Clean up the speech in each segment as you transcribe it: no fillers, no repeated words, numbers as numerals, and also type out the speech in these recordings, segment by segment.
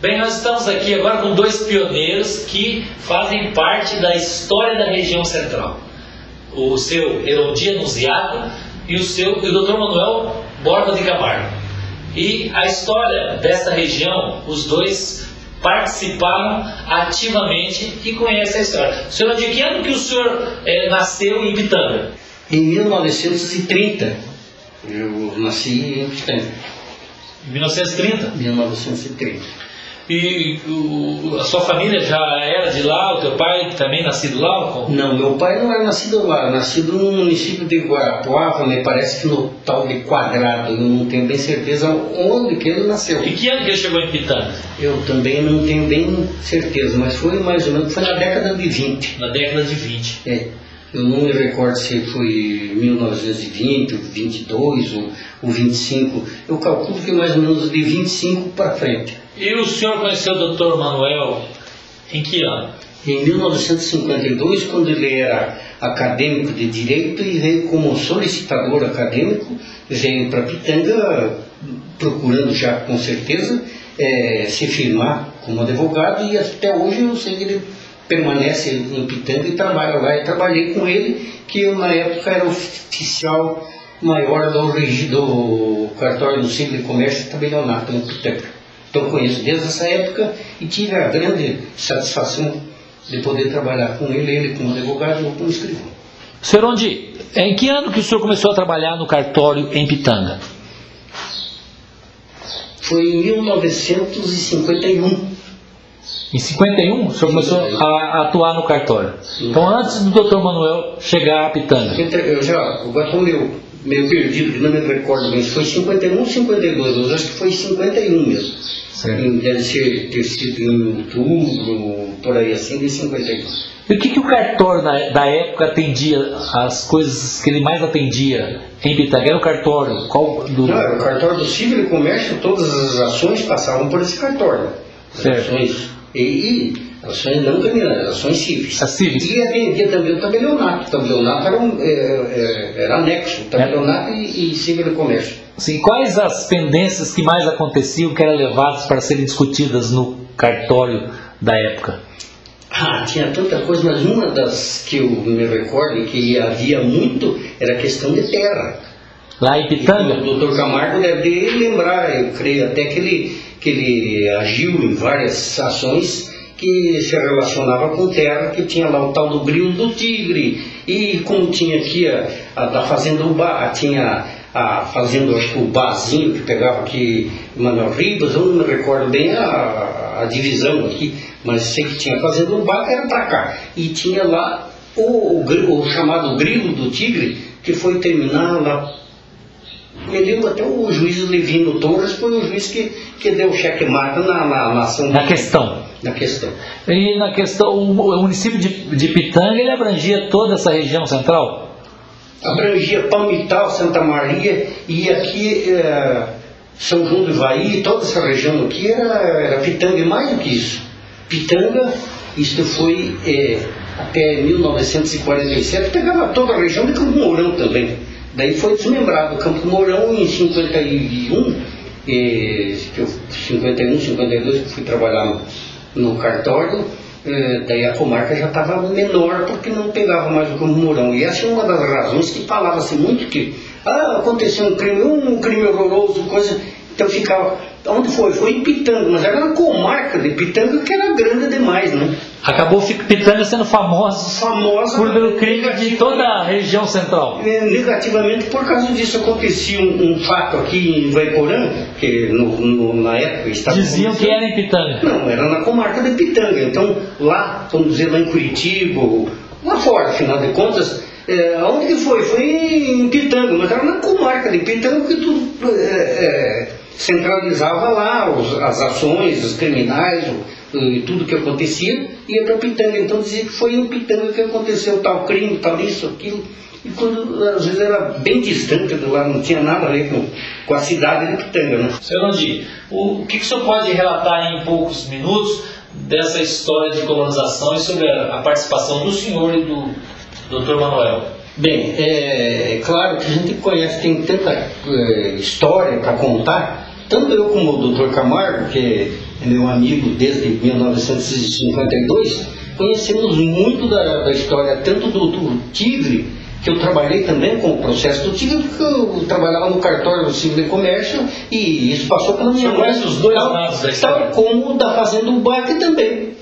Bem, nós estamos aqui agora com dois pioneiros que fazem parte da história da região central. O seu Herodia Nunziato e o Dr. Manuel Borba de Camargo. E a história dessa região, os dois participaram ativamente e conhecem a história. Senhor, de que ano que o senhor nasceu em Pitanga? Em 1930. Eu nasci em Pitanga. Em 1930? 1930. E a sua família já era de lá? O teu pai também nascido lá? Como? Não, meu pai não era nascido lá, nascido no município de Guarapuava, me parece que no tal de Quadrado, eu não tenho bem certeza onde que ele nasceu. E que ano que ele chegou em Pitanga? Eu também não tenho bem certeza, mas foi mais ou menos, foi na década de 20. Na década de 20. Eu não me recordo se foi 1920, 22 ou 25, eu calculo que mais ou menos de 25 para frente. E o senhor conheceu o Dr. Manuel em que ano? Em 1952, quando ele era acadêmico de Direito e veio como solicitador acadêmico, veio para Pitanga procurando já com certeza se firmar como advogado, e até hoje eu sei que ele permanece em Pitanga e trabalha lá. Eu trabalhei com ele, que eu na época era oficial maior do cartório do Civil e Comércio de Tabelionato em Pitanga. Então conheço desde essa época e tive a grande satisfação de poder trabalhar com ele como advogado ou como escrivão. Senhor Ondi, em que ano que o senhor começou a trabalhar no cartório em Pitanga? Foi em 1951. Em 51 o senhor começou a atuar no cartório? Então antes do Dr. Manuel chegar a Pitanga? Agora estou meio perdido, que não me recordo bem se foi 51 ou 52, eu acho que foi 51 mesmo. Deve ter sido em outubro, por aí assim, de 51. E o que o cartório da época atendia, as coisas que ele mais atendia em Pitanga? Era o cartório? Era o cartório do Civil e Comércio, todas as ações passavam por esse cartório. Ações ações não criminais, ações cíveis. E atendia também o tabelionato. O tabelionato era anexo, tabelionato e Civil e Comércio. Sim, quais as pendências que mais aconteciam, que eram levadas para serem discutidas no cartório da época? Tinha tanta coisa, mas uma das que eu me recordo que havia muito era a questão de terra. Lá em Pitanga? O Dr. Camargo deve lembrar, eu creio até que ele agiu em várias ações que se relacionava com terra, que tinha lá o tal do grilo do tigre, e como tinha aqui a da fazenda Ubá, tinha a fazenda, acho que o Bazinho, que pegava aqui Manuel Ribas, eu não me recordo bem a divisão aqui, mas sei que tinha a fazenda Ubá, que era para cá, e tinha lá o chamado grilo do tigre, que foi terminar lá. Me lembro até o juiz Levino Torres foi o juiz que deu o cheque-mate na ação. Na questão. E na questão, o município de Pitanga, ele abrangia toda essa região central? Abrangia Palmital, Santa Maria, e aqui São João do Ivaí, toda essa região aqui era Pitanga, e mais do que isso. Pitanga, isso foi até 1947, pegava toda a região de Campo Mourão também. Daí foi desmembrado o Campo Mourão em 51, 52, que fui trabalhar no cartório, daí a comarca já estava menor, porque não pegava mais o Campo Mourão. E essa é uma das razões que falava-se muito que aconteceu um crime horroroso, coisa, então ficava... Onde foi? Foi em Pitanga, mas era uma comarca de Pitanga que era grande demais, né? Acabou Pitanga sendo famosa pelo crime de toda a região central. Negativamente, por causa disso, acontecia um fato aqui em Ivaiporã, que na época estava... Diziam que era em Pitanga. Não, era na comarca de Pitanga. Então, lá, vamos dizer, lá em Curitiba, lá fora, afinal de contas, onde que foi? Foi em Pitanga, mas era na comarca de Pitanga que tudo... centralizava lá as ações, os criminais, tudo que acontecia, ia para Pitanga. Então dizia que foi em Pitanga que aconteceu tal crime, tal isso, aquilo. E quando às vezes era bem distante de lá, não tinha nada a ver com a cidade de Pitanga, né? Senhor Ondi, o que o senhor pode relatar em poucos minutos dessa história de colonização e sobre a participação do senhor e do Dr. Manuel? Bem, é claro que a gente conhece, tem tanta história para contar, tanto eu como o Dr. Camargo, que é meu amigo desde 1952, conhecemos muito da história, tanto do Tigre, que eu trabalhei também com o processo do Tigre, porque eu trabalhava no cartório do Civil e Comércio, e isso passou pela minha mão. Os dois lados da história. Tal como da Fazenda Ubac também.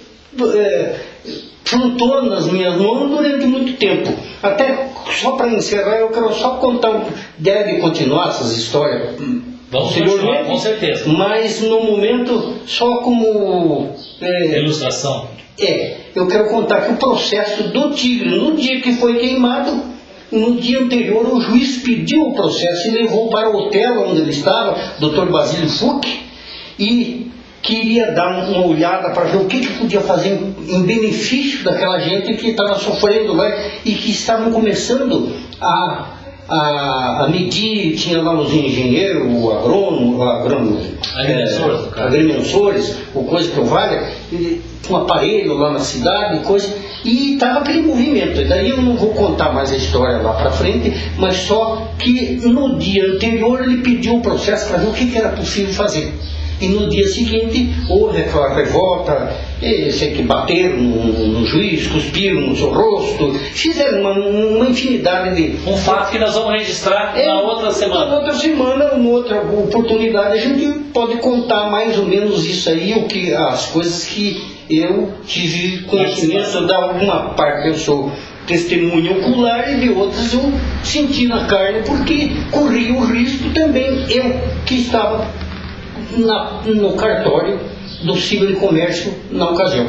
Juntou nas minhas mãos durante muito tempo. Até, só para encerrar, eu quero só contar, deve continuar essas histórias. Vamos continuar, com certeza. Mas no momento, só como ilustração. Eu quero contar que o processo do Tigre, no dia que foi queimado, no dia anterior o juiz pediu o processo e levou para o hotel onde ele estava, Dr. Basílio Fuch, e queria dar uma olhada para ver o que podia fazer em benefício daquela gente que estava sofrendo lá e que estavam começando a medir, tinha lá os engenheiros, o agrimensores, o coisa que eu valha, um aparelho lá na cidade, coisa, e estava aquele movimento. E daí eu não vou contar mais a história lá para frente, mas só que no dia anterior ele pediu o processo para ver o que era possível fazer. E no dia seguinte houve aquela revolta, sei que bateram no juiz, cuspiram no seu rosto, fizeram uma infinidade de... Um fato que nós vamos registrar na outra semana. Na outra semana, em outra oportunidade, a gente pode contar mais ou menos isso aí, as coisas que eu tive conhecimento, da alguma parte eu sou testemunho ocular e de outras eu senti na carne, porque corria o risco também, eu que estava no cartório do Civil e Comércio na ocasião.